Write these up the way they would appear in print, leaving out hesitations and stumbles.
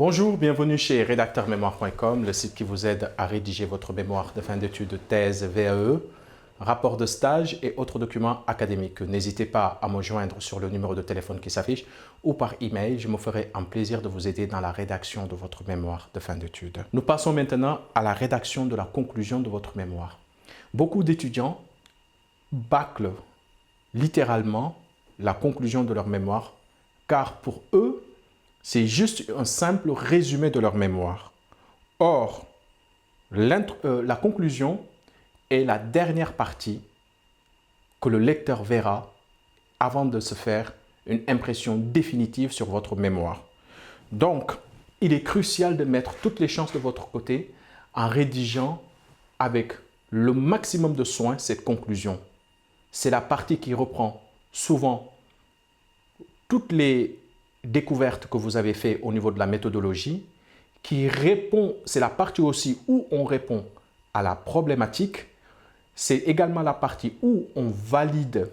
Bonjour, bienvenue chez rédacteurmémoire.com, le site qui vous aide à rédiger votre mémoire de fin d'études, thèse, VAE, rapport de stage et autres documents académiques. N'hésitez pas à me joindre sur le numéro de téléphone qui s'affiche ou par email. Je me ferai un plaisir de vous aider dans la rédaction de votre mémoire de fin d'études. Nous passons maintenant à la rédaction de la conclusion de votre mémoire. Beaucoup d'étudiants bâclent littéralement la conclusion de leur mémoire car pour eux, c'est juste un simple résumé de leur mémoire. Or, la conclusion est la dernière partie que le lecteur verra avant de se faire une impression définitive sur votre mémoire. Donc, il est crucial de mettre toutes les chances de votre côté en rédigeant avec le maximum de soin cette conclusion. C'est la partie qui reprend souvent toutes les découvertes que vous avez faites au niveau de la méthodologie, qui répond, c'est la partie aussi où on répond à la problématique, c'est également la partie où on valide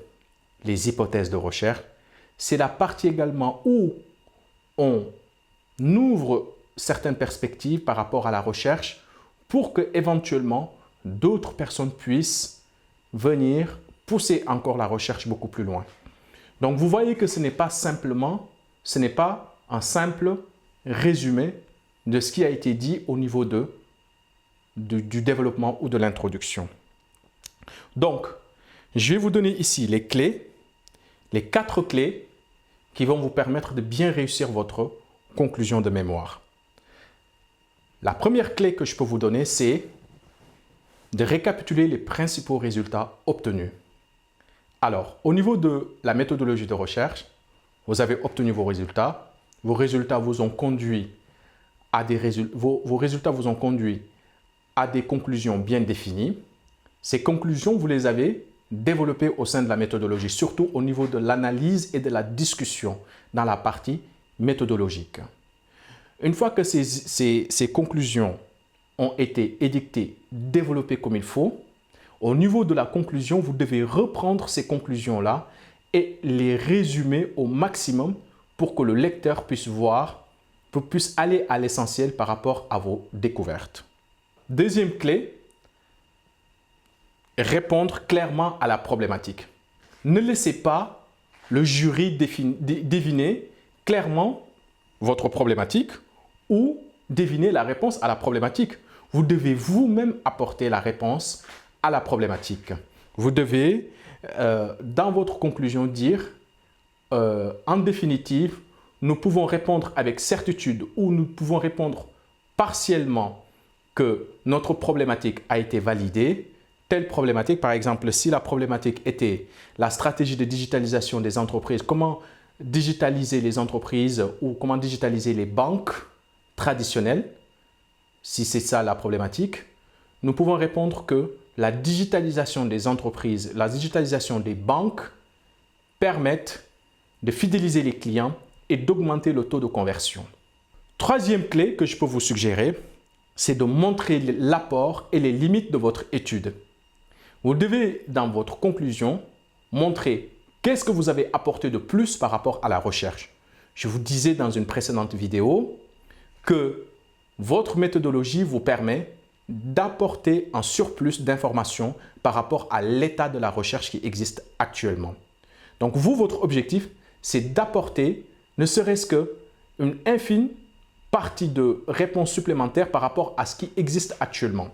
les hypothèses de recherche, c'est la partie également où on ouvre certaines perspectives par rapport à la recherche pour que éventuellement d'autres personnes puissent venir pousser encore la recherche beaucoup plus loin. Donc vous voyez que ce n'est pas un simple résumé de ce qui a été dit au niveau du développement ou de l'introduction. Donc, je vais vous donner ici les clés, les 4 clés qui vont vous permettre de bien réussir votre conclusion de mémoire. La première clé que je peux vous donner, c'est de récapituler les principaux résultats obtenus. Alors, au niveau de la méthodologie de recherche, vous avez obtenu vos résultats. Vos résultats vous ont conduit à des conclusions bien définies. Ces conclusions, vous les avez développées au sein de la méthodologie, surtout au niveau de l'analyse et de la discussion dans la partie méthodologique. Une fois que ces conclusions ont été édictées, développées comme il faut, au niveau de la conclusion, vous devez reprendre ces conclusions-là et les résumer au maximum pour que le lecteur puisse aller à l'essentiel par rapport à vos découvertes. Deuxième clé, répondre clairement à la problématique. Ne laissez pas le jury deviner clairement votre problématique ou deviner la réponse à la problématique. Vous devez vous-même apporter la réponse à la problématique. Vous devez, dans votre conclusion, dire en définitive, nous pouvons répondre avec certitude ou nous pouvons répondre partiellement que notre problématique a été validée. Telle problématique, par exemple, si la problématique était la stratégie de digitalisation des entreprises, comment digitaliser les entreprises ou comment digitaliser les banques traditionnelles, si c'est ça la problématique, nous pouvons répondre que la digitalisation des entreprises, la digitalisation des banques permettent de fidéliser les clients et d'augmenter le taux de conversion. Troisième clé que je peux vous suggérer, c'est de montrer l'apport et les limites de votre étude. Vous devez, dans votre conclusion, montrer qu'est-ce que vous avez apporté de plus par rapport à la recherche. Je vous disais dans une précédente vidéo que votre méthodologie vous permet d'apporter un surplus d'informations par rapport à l'état de la recherche qui existe actuellement. Donc vous, votre objectif, c'est d'apporter ne serait-ce qu'une infime partie de réponses supplémentaires par rapport à ce qui existe actuellement.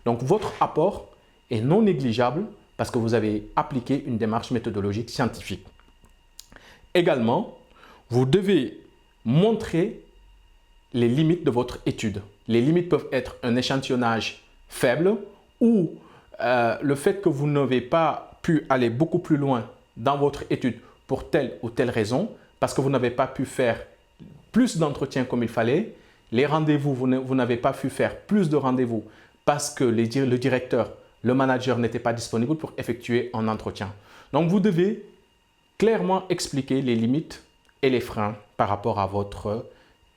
Donc votre apport est non négligeable parce que vous avez appliqué une démarche méthodologique scientifique. Également, vous devez montrer les limites de votre étude. Les limites peuvent être un échantillonnage faible ou le fait que vous n'avez pas pu aller beaucoup plus loin dans votre étude pour telle ou telle raison, parce que vous n'avez pas pu faire plus d'entretiens comme il fallait. Les rendez-vous, vous n'avez pas pu faire plus de rendez-vous parce que le directeur, le manager n'était pas disponible pour effectuer un entretien. Donc, vous devez clairement expliquer les limites et les freins par rapport à votre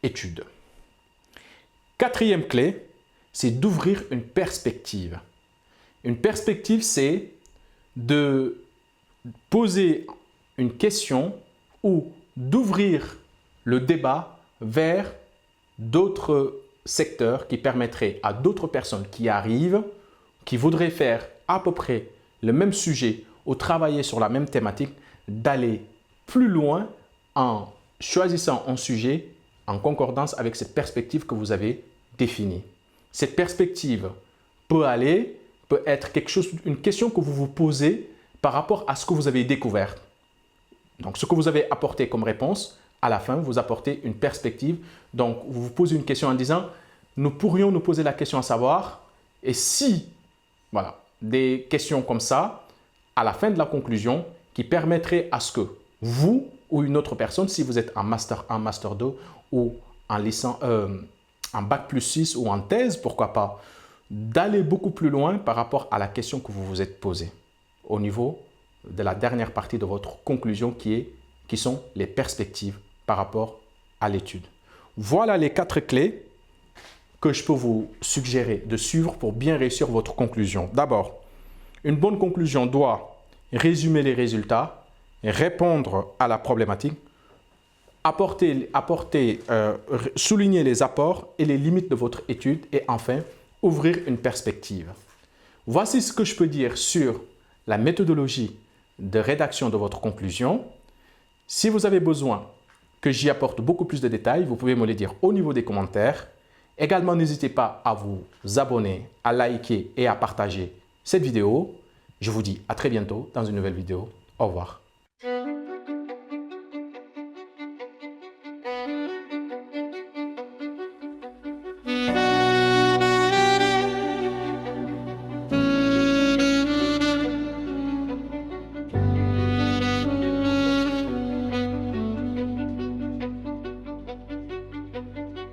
étude. Quatrième clé, c'est d'ouvrir une perspective. Une perspective, c'est de poser une question ou d'ouvrir le débat vers d'autres secteurs qui permettraient à d'autres personnes qui arrivent, qui voudraient faire à peu près le même sujet ou travailler sur la même thématique, d'aller plus loin en choisissant un sujet en concordance avec cette perspective que vous avez définie. Cette perspective peut être une question que vous vous posez par rapport à ce que vous avez découvert. Donc, ce que vous avez apporté comme réponse, à la fin, vous apportez une perspective. Donc, vous vous posez une question en disant, nous pourrions nous poser la question à savoir, et si, voilà, des questions comme ça, à la fin de la conclusion, qui permettraient à ce que vous ou une autre personne, si vous êtes en Master 1, Master 2 ou en Bac plus 6 ou en thèse, pourquoi pas, d'aller beaucoup plus loin par rapport à la question que vous vous êtes posée au niveau de la dernière partie de votre conclusion qui sont les perspectives par rapport à l'étude. Voilà les 4 clés que je peux vous suggérer de suivre pour bien réussir votre conclusion. D'abord, une bonne conclusion doit résumer les résultats, répondre à la problématique, souligner les apports et les limites de votre étude et enfin, ouvrir une perspective. Voici ce que je peux dire sur la méthodologie de rédaction de votre conclusion. Si vous avez besoin que j'y apporte beaucoup plus de détails, vous pouvez me le dire au niveau des commentaires. Également, n'hésitez pas à vous abonner, à liker et à partager cette vidéo. Je vous dis à très bientôt dans une nouvelle vidéo. Au revoir.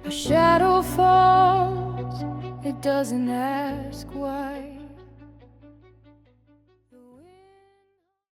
A shadow falls, it doesn't ask why.